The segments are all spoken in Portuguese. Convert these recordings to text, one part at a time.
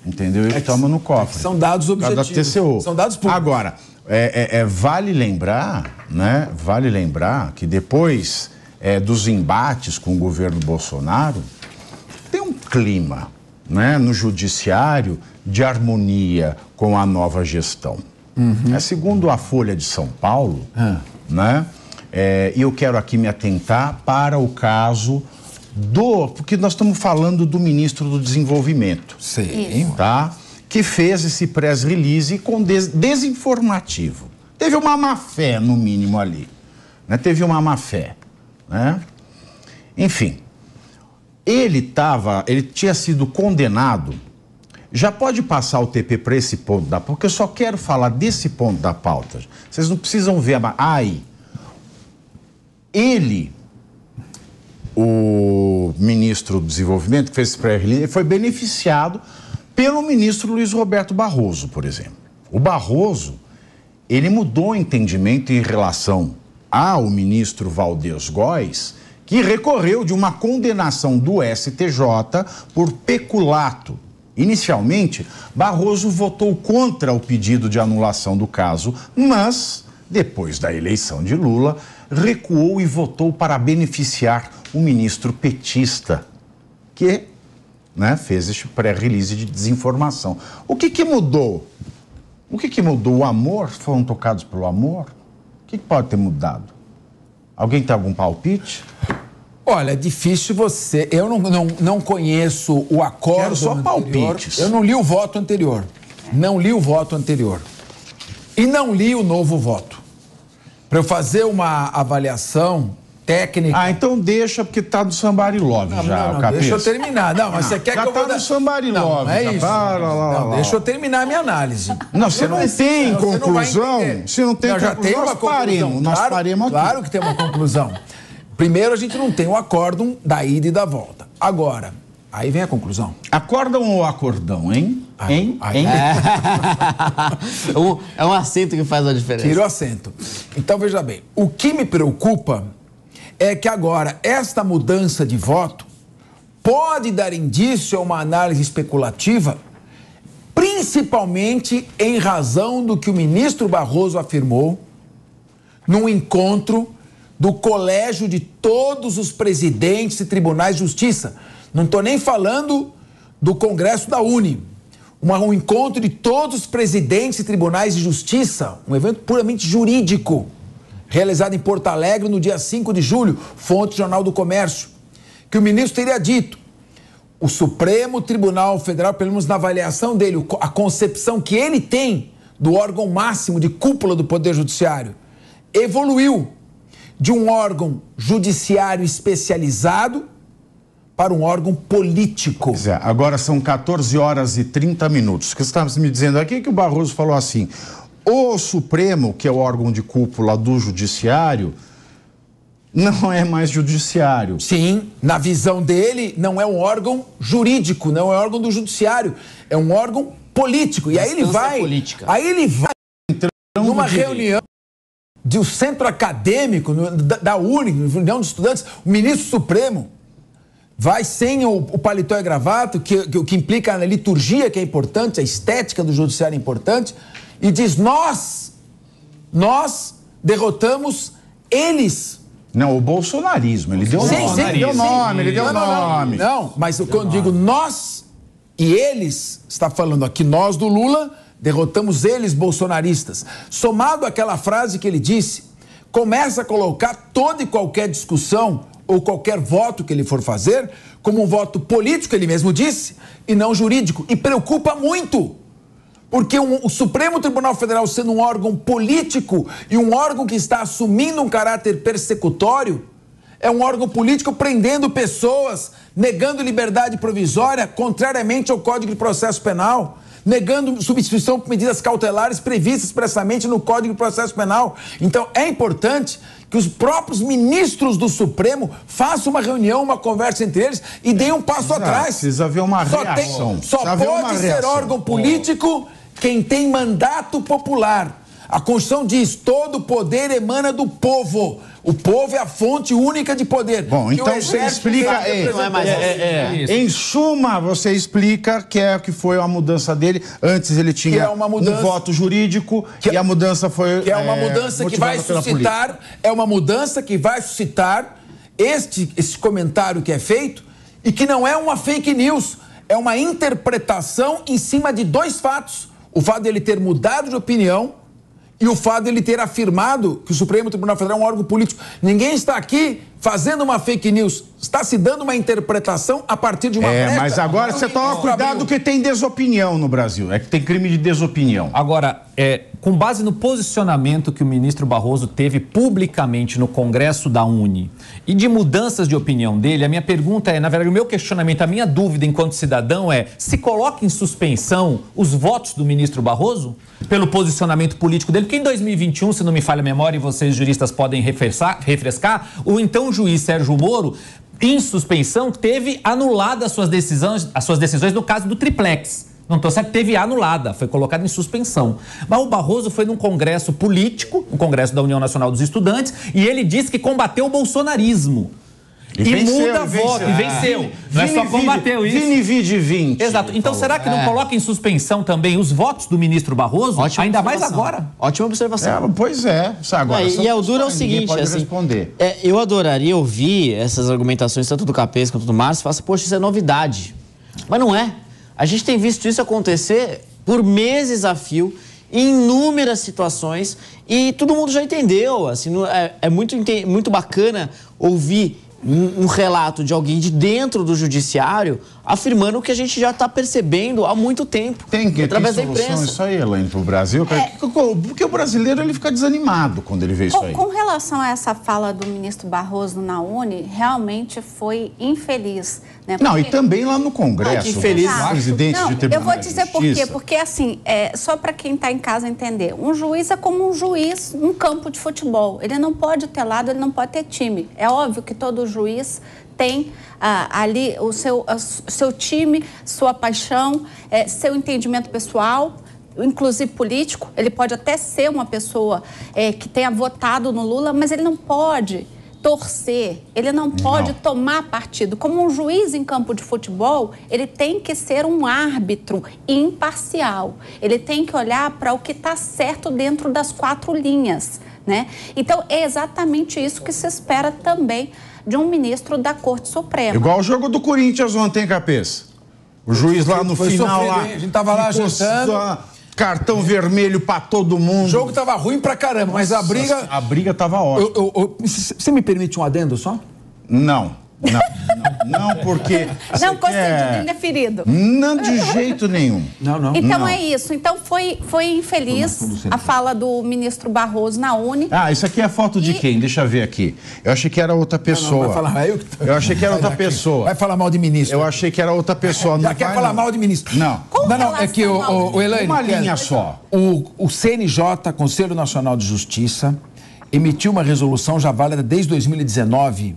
Entendeu? E estamos no cofre. São dados objetivos. Da TCU. São dados públicos. Agora, vale lembrar, né? Vale lembrar que depois dos embates com o governo Bolsonaro, tem um clima, né, no judiciário de harmonia com a nova gestão. Segundo a Folha de São Paulo, né? E eu quero aqui me atentar para o caso porque nós estamos falando do ministro do Desenvolvimento. Sim. Tá? Que fez esse press release com desinformativo. Teve uma má-fé, no mínimo, ali. Né? Teve uma má-fé. Né? Enfim, ele tinha sido condenado. Já pode passar o TP para esse ponto da pauta, porque eu só quero falar desse ponto da pauta. Vocês não precisam ver o ministro do Desenvolvimento, que fez esse pré-release, foi beneficiado pelo ministro Luiz Roberto Barroso, por exemplo. O Barroso, ele mudou o entendimento em relação ao ministro Valdez Góes, que recorreu de uma condenação do STJ por peculato. Inicialmente, Barroso votou contra o pedido de anulação do caso, mas, depois da eleição de Lula, recuou e votou para beneficiar o ministro petista, que, né, fez este pré-release de desinformação. O que mudou? O que mudou? O amor? Foram tocados pelo amor? O que pode ter mudado? Alguém tem algum palpite? Olha, é difícil você... Eu não conheço o acordo Quero só anterior. Palpites. Eu não li o voto anterior. Não li o voto anterior. E não li o novo voto. Para eu fazer uma avaliação técnica... então deixa, porque tá do Somebody Love já, deixa eu terminar. Não, mas você quer que eu vou... Já tá do Somebody Love. Não, é isso. Deixa eu terminar a minha análise. Não, você não tem conclusão. Se não tem conclusão, nós paremos aqui. Claro que tem uma conclusão. Primeiro, a gente não tem o acórdão da ida e da volta. Agora, aí vem a conclusão. Acórdão ou acordão, hein? Hein? É um acento que faz a diferença. Tira o acento. Então, veja bem, o que me preocupa é que agora esta mudança de voto pode dar indício a uma análise especulativa, principalmente em razão do que o ministro Barroso afirmou num encontro do colégio de todos os presidentes e tribunais de justiça. Não estou nem falando do Congresso da Uni. Um encontro de todos os presidentes e tribunais de justiça, um evento puramente jurídico, realizado em Porto Alegre no dia 5 de julho, fonte Jornal do Comércio, que o ministro teria dito: o Supremo Tribunal Federal, pelo menos na avaliação dele, a concepção que ele tem do órgão máximo de cúpula do Poder Judiciário, evoluiu de um órgão judiciário especializado para um órgão político. Pois é, agora são 14 horas e 30 minutos. O que você estava me dizendo aqui é que o Barroso falou assim: o Supremo, que é o órgão de cúpula do Judiciário, não é mais judiciário. Sim, na visão dele, não é um órgão jurídico, não é um órgão do Judiciário, é um órgão político. E aí ele vai... política. Aí ele vai numa reunião do centro acadêmico, da Uni, reunião de estudantes, o ministro Supremo vai sem o paletó e gravata, que implica na liturgia, que é importante, a estética do judiciário é importante, e diz: nós derrotamos eles. Não, o bolsonarismo, ele deu nome. Ele deu nome. Não, mas quando eu digo nós e eles, está falando aqui nós do Lula, derrotamos eles, bolsonaristas. Somado àquela frase que ele disse, começa a colocar toda e qualquer discussão ou qualquer voto que ele for fazer como um voto político, ele mesmo disse, e não jurídico. E preocupa muito, porque o Supremo Tribunal Federal, sendo um órgão político e um órgão que está assumindo um caráter persecutório, é um órgão político prendendo pessoas, negando liberdade provisória, contrariamente ao Código de Processo Penal, negando substituição por medidas cautelares previstas expressamente no Código de Processo Penal. Então, é importante que os próprios ministros do Supremo façam uma reunião, uma conversa entre eles e deem um passo atrás. Precisa haver uma reação. Só pode ser órgão político quem tem mandato popular. A Constituição diz: todo poder emana do povo. O povo é a fonte única de poder. Bom, então você explica. Em suma, você explica que foi uma mudança dele. Antes ele tinha um voto jurídico e a mudança foi. Que é uma mudança que vai suscitar. É uma mudança que vai suscitar esse comentário que é feito e que não é uma fake news. É uma interpretação em cima de dois fatos. O fato dele ter mudado de opinião e o fato dele ter afirmado que o Supremo Tribunal Federal é um órgão político. Ninguém está aqui fazendo uma fake news. Está se dando uma interpretação a partir de uma brecha. Mas agora você toma cuidado que tem desopinião no Brasil. É que tem crime de desopinião. Agora, com base no posicionamento que o ministro Barroso teve publicamente no Congresso da Uni e de mudanças de opinião dele, a minha pergunta é, na verdade, o meu questionamento, a minha dúvida enquanto cidadão é: se coloca em suspensão os votos do ministro Barroso pelo posicionamento político dele? Porque em 2021, se não me falha a memória e vocês juristas podem refrescar, o então juiz Sérgio Moro, em suspensão, teve anulada as suas decisões no caso do triplex. Não estou certo, teve anulada, foi colocada em suspensão. Mas o Barroso foi num congresso político, o Congresso da União Nacional dos Estudantes, e ele disse que combateu o bolsonarismo. E muda voto, e venceu. Não é só combateu isso. Vini vide 20. Exato. Então será que não coloca em suspensão também os votos do ministro Barroso? Ainda mais agora. Ótima observação. Pois é. Agora, e o duro é o seguinte, assim, eu adoraria ouvir essas argumentações tanto do Capês quanto do Márcio, e falar assim, poxa, isso é novidade. Mas não é. A gente tem visto isso acontecer por meses a fio, em inúmeras situações, e todo mundo já entendeu. Assim, é muito bacana ouvir um relato de alguém de dentro do judiciário afirmando o que a gente já está percebendo há muito tempo. Através da imprensa. Isso aí, Elaine, para o Brasil? Porque o brasileiro ele fica desanimado quando ele vê isso aí. Com relação a essa fala do ministro Barroso na Uni, realmente foi infeliz. Né? Não, e também lá no Congresso. Infeliz. Presidente de tribunal. Eu vou dizer por quê. Porque, assim, só para quem está em casa entender, um juiz é como um juiz num campo de futebol. Ele não pode ter lado, ele não pode ter time. É óbvio que todo juiz tem ali o seu time, sua paixão, seu entendimento pessoal, inclusive político. Ele pode até ser uma pessoa que tenha votado no Lula, mas ele não pode torcer, ele não pode tomar partido. Como um juiz em campo de futebol, ele tem que ser um árbitro imparcial. Ele tem que olhar para o que está certo dentro das 4 linhas, né? Então, é exatamente isso que se espera também de um ministro da Corte Suprema. Igual o jogo do Corinthians ontem, Capês. O juiz lá no final, a gente tava lá ajustando. Cartão vermelho pra todo mundo. O jogo tava ruim pra caramba, mas a briga... A briga tava ótima. Você me permite um adendo só? Não, porque... Não consente indeferido. Não, de jeito nenhum. Não. Então é isso. Então foi infeliz a fala do ministro Barroso na Uni. Isso aqui é a foto de quem? Deixa eu ver aqui. Eu achei que era outra pessoa. Não, vai falar, eu achei que era outra pessoa. Vai falar mal de ministro. Eu achei que era outra pessoa. Já quer falar mal de ministro. Não. É que o Elaine... Uma linha só. O CNJ, Conselho Nacional de Justiça, emitiu uma resolução já válida desde 2019,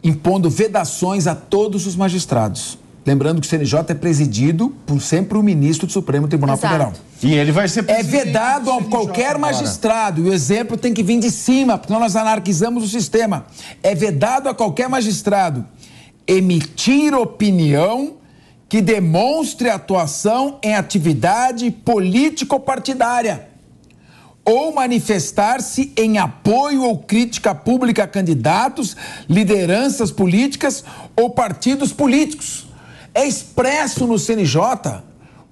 impondo vedações a todos os magistrados. Lembrando que o CNJ é presidido por sempre o ministro do Supremo Tribunal Federal. E ele vai ser presidente. É vedado a qualquer magistrado, e o exemplo tem que vir de cima, porque nós anarquizamos o sistema. É vedado a qualquer magistrado emitir opinião que demonstre atuação em atividade político-partidária, ou manifestar-se em apoio ou crítica pública a candidatos, lideranças políticas ou partidos políticos. É expresso no CNJ.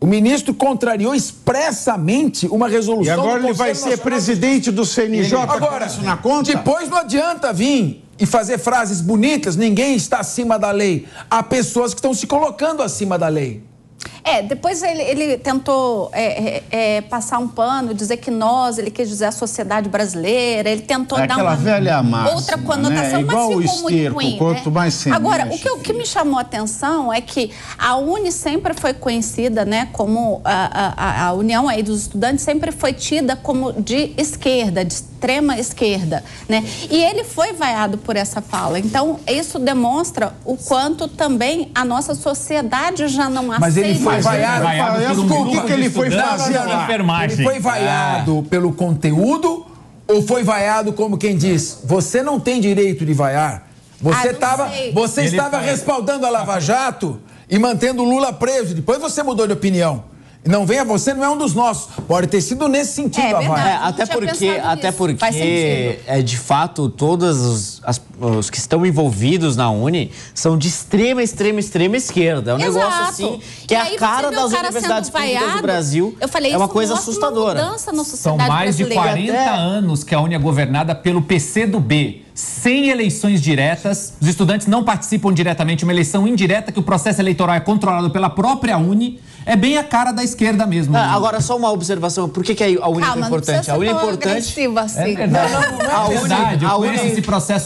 O ministro contrariou expressamente uma resolução. E agora ele vai ser presidente do CNJ. Agora, isso na conta? Depois não adianta vir e fazer frases bonitas. Ninguém está acima da lei. Há pessoas que estão se colocando acima da lei. Depois ele tentou passar um pano, dizer que ele quis dizer a sociedade brasileira, ele tentou dar aquela velha máxima, outra conotação, né? Igual mas ficou o esterco, muito ruim. quanto mais se Agora, mexe, o que me chamou a atenção é que a Uni sempre foi conhecida, né, como a União aí dos Estudantes sempre foi tida como de esquerda, de extrema esquerda, né? E ele foi vaiado por essa fala. Então, isso demonstra o quanto também a nossa sociedade já não aceita. Mas ele foi vaiado por que ele foi fazer lá? Ele foi vaiado pelo conteúdo ou foi vaiado como quem diz, você não tem direito de vaiar? Você estava respaldando a Lava Jato e mantendo o Lula preso. Depois você mudou de opinião. Não venha, você não é um dos nossos. Pode ter sido nesse sentido a vaia. Até porque de fato, todos os que estão envolvidos na Uni são de extrema esquerda. É um negócio assim, que é a cara das universidades públicas do Brasil. Eu falei, é uma coisa assustadora. São mais de 40 anos que a Uni é governada pelo PCdoB. Sem eleições diretas, os estudantes não participam diretamente, uma eleição indireta que o processo eleitoral é controlado pela própria Uni, é bem a cara da esquerda mesmo. Agora, só uma observação, por que a Uni é importante? A Uni é importante... Assim.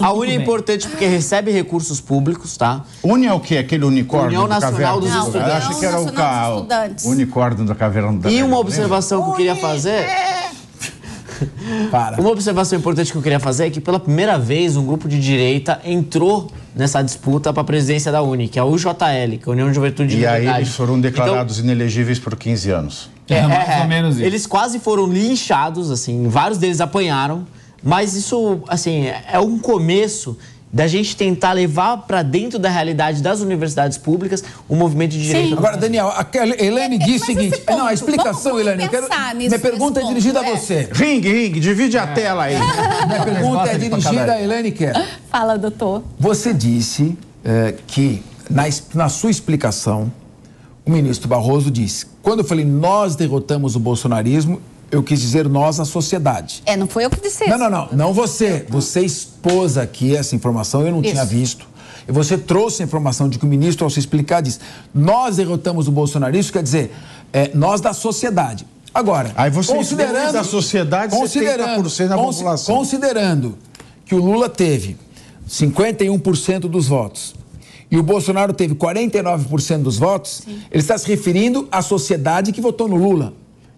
A Uni é importante porque recebe recursos públicos, tá? Uni é o quê? Aquele unicórnio União Nacional dos Estudantes. Eu acho que era o unicórnio da caverna da... E uma observação que eu queria fazer... Uma observação importante que eu queria fazer é que pela primeira vez um grupo de direita entrou nessa disputa para a presidência da Uni, que é a UJL, que é a União de Juventude e Liberdade. E aí eles foram declarados inelegíveis por 15 anos. Mais ou menos isso. Eles quase foram linchados, assim, vários deles apanharam, mas isso, assim, é um começo da gente tentar levar para dentro da realidade das universidades públicas o movimento de direita. Sim. Agora, Daniel, a Elaine disse o seguinte... Ponto, a explicação, Elaine, minha pergunta é dirigida a você. Ring, divide a tela aí. Minha pergunta é dirigida a Elaine Kerr. Fala, doutor. Você disse que, na sua explicação, o ministro Barroso disse, quando eu falei nós derrotamos o bolsonarismo, eu quis dizer nós, a sociedade. Não foi eu que disse isso. Não você. Você expôs aqui essa informação, eu não tinha visto. E você trouxe a informação de que o ministro, ao se explicar, disse nós derrotamos o bolsonarismo, quer dizer, nós da sociedade. Agora, aí você considerando da sociedade, 70% da população. Considerando que o Lula teve 51% dos votos e o Bolsonaro teve 49% dos votos, ele está se referindo à sociedade que votou no Lula.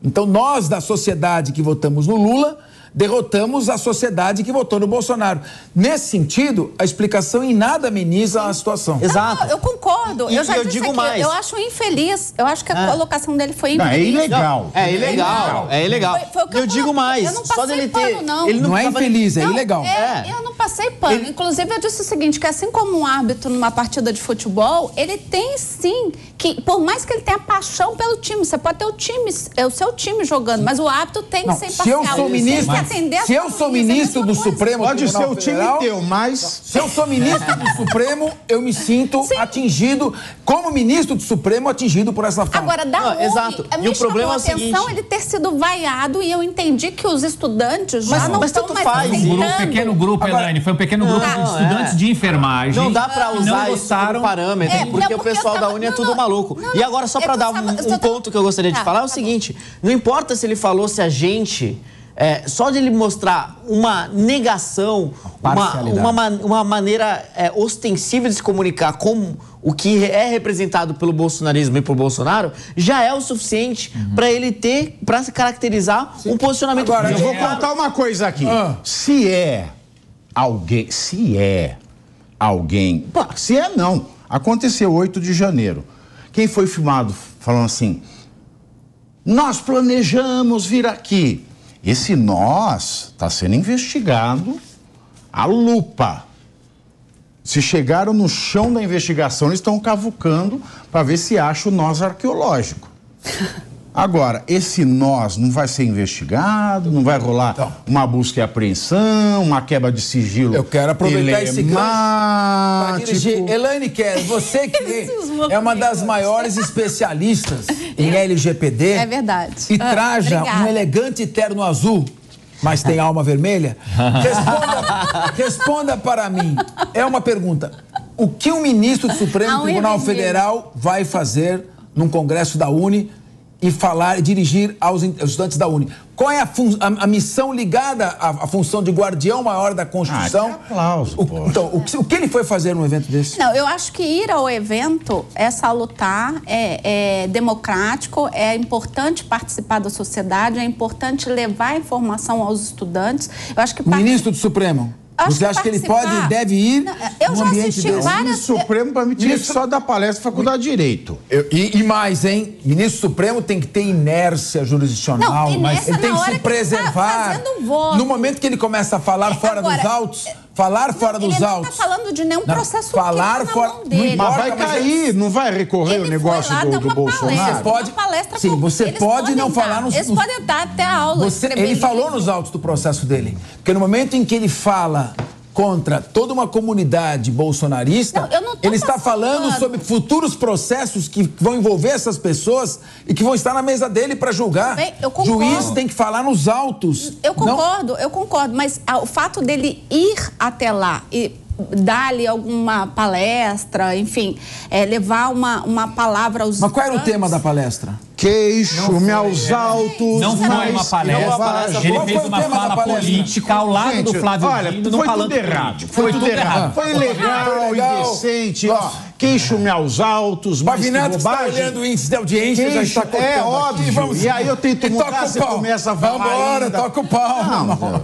Então, nós da sociedade que votamos no Lula, derrotamos a sociedade que votou no Bolsonaro. Nesse sentido, a explicação em nada ameniza a situação. Exato. Não, eu concordo. Eu já disse aqui, eu acho infeliz. Eu acho que a colocação dele foi infeliz. Não, é ilegal. É ilegal. Foi o que eu digo mais. Eu não passei pano, não. Ele não é infeliz, é ilegal. Eu não passei pano. Inclusive, eu disse o seguinte, que assim como um árbitro numa partida de futebol, ele tem sim, que por mais que ele tenha paixão pelo time, você pode ter o seu time jogando, mas o árbitro tem que ser imparcial. Se eu sou ministro do Supremo Pode ser o time Federal, teu, mas... Se eu sou ministro do Supremo, eu me sinto atingido, como ministro do Supremo, atingido por essa fala. Agora, exato. E o problema é o seguinte... ele ter sido vaiado e eu entendi que os estudantes já não estão mais aceitando. Um pequeno grupo, Elaine, foi um pequeno grupo de estudantes de enfermagem. Não dá pra usar isso como parâmetro, porque o pessoal da Uni é tudo maluco. E agora, só pra dar um ponto que eu gostaria de falar, é o seguinte, não importa se ele falou se a gente... só de ele mostrar uma negação, uma maneira ostensiva de se comunicar com o que é representado pelo bolsonarismo e por Bolsonaro, já é o suficiente para ele para se caracterizar um posicionamento. Agora, eu vou contar uma coisa aqui. Se é alguém... Pô, se é não. Aconteceu 8 de janeiro. Quem foi filmado falando assim, nós planejamos vir aqui. Esse nós está sendo investigado à lupa. Se chegaram no chão da investigação, eles estão cavucando para ver se acha o nós arqueológico. Agora, esse nós não vai ser investigado, não vai rolar uma busca e apreensão, uma quebra de sigilo. Eu quero aproveitar esse gancho para dirigir. Elaine Kerr, você que é uma das maiores especialistas em LGPD. É verdade. E traja um elegante terno azul, mas tem alma vermelha. Responda para mim. É uma pergunta. O que o ministro do Supremo Tribunal Federal vai fazer num congresso da Uni e dirigir aos estudantes da Uni? Qual é a missão ligada à função de guardião maior da Constituição? Aplauso, então, o que ele foi fazer num evento desse? Não, eu acho que ir ao evento é salutar, é democrático, é importante participar da sociedade, é importante levar informação aos estudantes. Eu acho que Ministro do Supremo. Você acha que ele pode e deve ir? Eu já assisti várias... O ministro Supremo, para me tirar só da palestra Faculdade de Direito. E mais, hein? Ministro Supremo tem que ter inércia jurisdicional. Não, mas ele tem que se preservar. No momento que ele começa a falar fora dos autos... Falar fora dos autos. Ele não está falando de nenhum processo falar fora dele. Mas vai cair, não vai recorrer o negócio do Bolsonaro? Você pode, sim, você pode não falar nos... Eles podem dar até a aula. Ele falou nos autos do processo dele. Porque no momento em que ele fala contra toda uma comunidade bolsonarista, ele está falando sobre futuros processos que vão envolver essas pessoas e que vão estar na mesa dele para julgar. O juiz tem que falar nos autos. Eu concordo, mas o fato dele ir até lá e dar-lhe alguma palestra, enfim, levar uma palavra aos... Mas qual era o tema da palestra? Queixo-me aos autos. Não foi uma palestra. Ele fez uma fala política ao lado do Flávio Dino. Foi tudo errado. Foi tudo errado. Foi ilegal, indecente. Queixo-me aos autos, mas que bobagem. Está olhando o índice de audiência, já está cortando. É óbvio. E aí eu tento mudar, você começa a falar. Vambora, toca o pau.